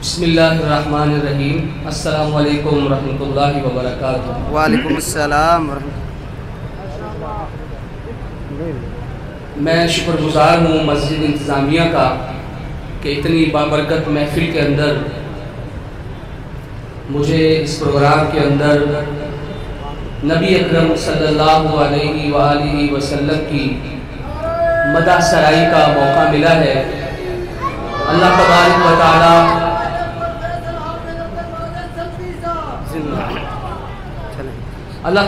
بسم اللہ الرحمن الرحیم۔ السلام علیکم ورحمۃ اللہ وبرکاتہ۔ وعلیکم السلام ورحمۃ اللہ۔ میں شکر گزار ہوں مسجد انتظامیہ کا کہ اتنی بابرکت محفل کے اندر مجھے اس پروگرام کے اندر نبی اکرم صلی اللہ علیہ وآلہ وسلم کی مدح سرائی کا موقع ملا ہے۔ اللہ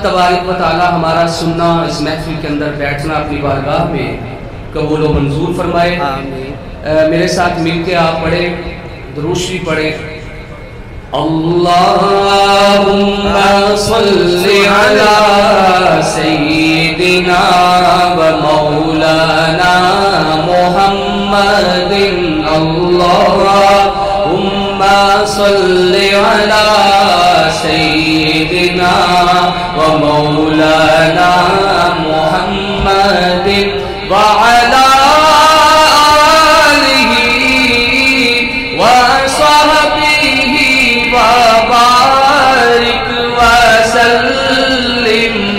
تبارک و تعالی ہمارا سننا، اس محفل کے اندر بیٹھنا اپنی بارگاہ میں قبول و منظور فرمائے۔ میرے ساتھ مل کے آپ پڑھیں، درود شریف پڑھیں۔ اللہم صلی علی سیدنا و مولانا محمد، اللہم صلی علی سیدنا و مولانا محمد وعلی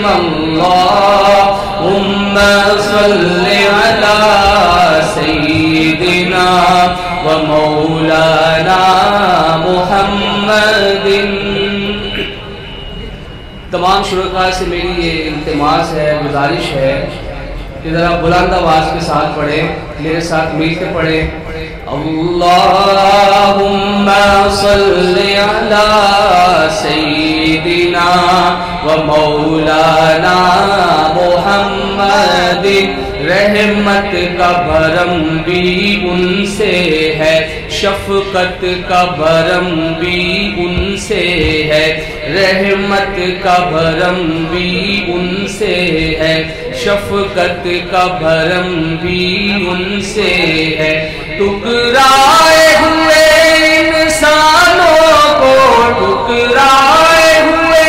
اللہم صلی علی سیدنا و مولانا محمد۔ تمام شرکاء سے میری یہ التماس ہے، گزارش ہے کہ ذرا بلند آواز کے ساتھ پڑھیں، میرے ساتھ مل کے پڑھیں۔ اللہم صلی علی سیدنا و مولانا محمد، رحمت کا بھرم بھی ان سے ہے، شفقت کا بھرم بھی ان سے ہے، رحمت کا بھرم بھی ان سے ہے، شفقت کا بھرم بھی ان سے ہے۔ ٹکرائے ہوئے انسانوں کو، ٹکرائے ہوئے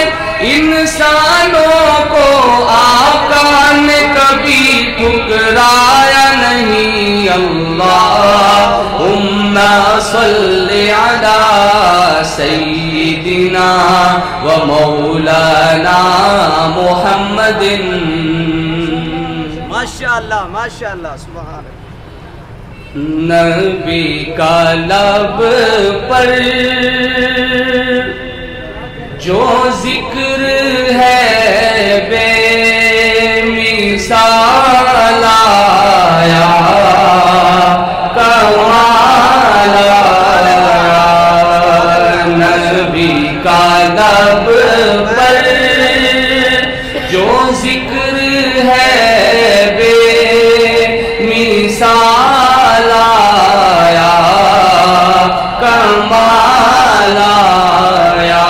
انسانوں کو آقا نے کبھی ٹکرایا نہیں۔ اللہم صلی علی سیدنا و مولانا محمد۔ ماشاءاللہ ماشاءاللہ، سبحان اللہ۔ نبی کا لب پر جو ذکر ہے بے مثال آیا، کمال آیا۔ نبی کا لب پر جو ذکر ہے بے مثال آیا، کمال آیا۔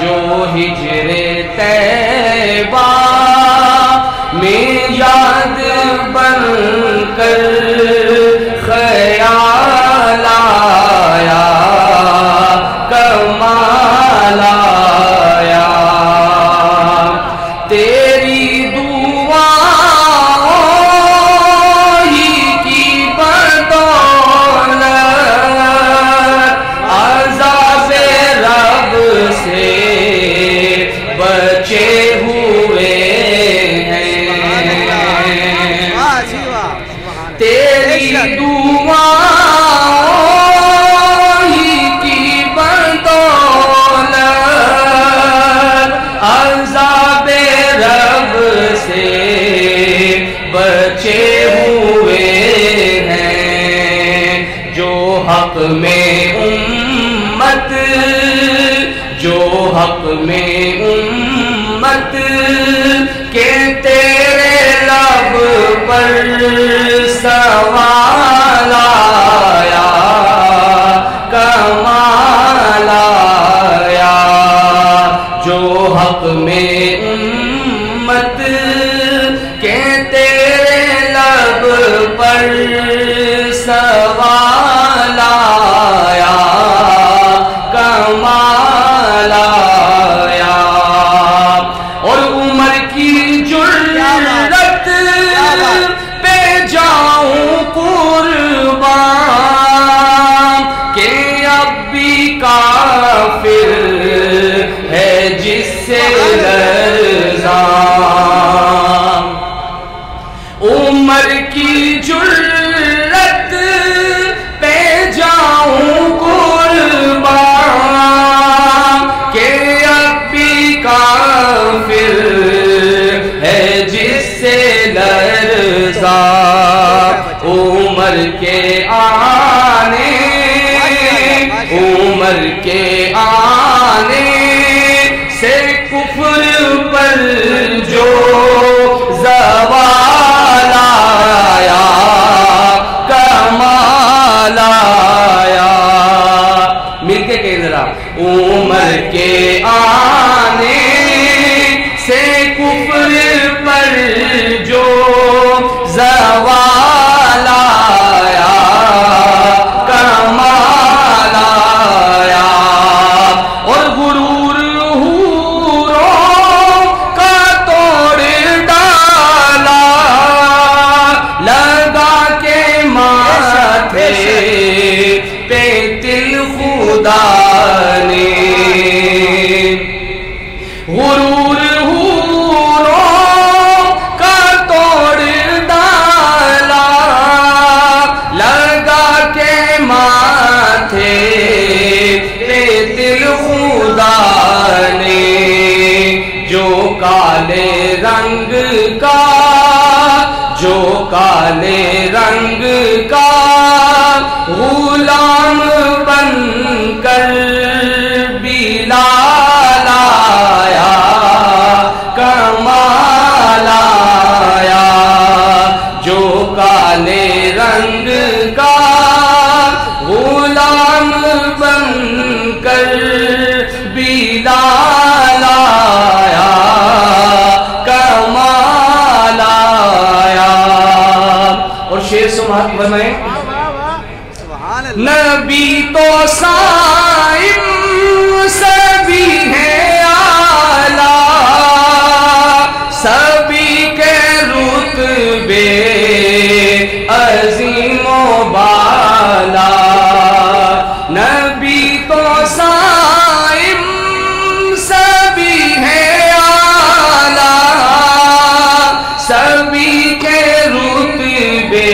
جو ہجر طیبہ میں یاد بن کر خیال آیا، کمال آیا۔ تیری دعائیں ہی کی بدولت عذاب رب سے بچے ہوئے ہیں۔ تیری دعائیں ہی کی بدولت عذاب رب سے بچے ہوئے ہیں۔ جو حق میں امت، جو حق میں امت کہ تیرے لب پر سوال آیا، کمال آیا۔ جو حق میں امت کہ تیرے لب پر سوال آیا، کمال آیا۔ اور عمر کی جرأت پہ جان پہ دل خدا نے غرور حوروں کا توڑ ڈالا لگا کے ماتھے پہ دل خدا نے جو کالے رنگ کا غلام بن کر بلال آیا کمال آیا جو کالے رنگ کا غلام بن کر بلال آیا کمال آیا. اور شعر سماعت فرمائیں. نبی تو صائم سبھی ہیں اعلیٰ سبھی کے رتبے عظیم و بالا نبی تو صائم سبھی ہیں اعلیٰ سبھی کے رتبے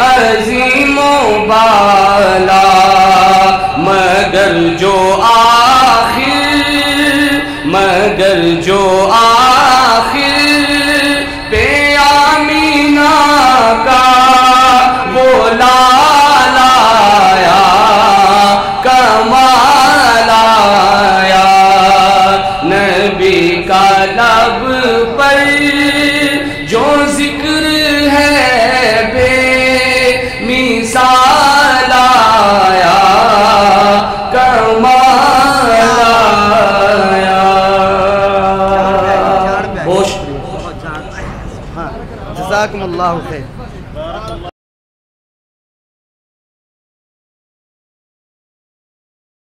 عظیم و بالا مگر جو آخر پہ آمینہ کا وہ لال آیا کمال آیا نبی کا لب پر جو ذکر ہے بے مثال آیا کمال آیا. جزاکم اللہ خیر.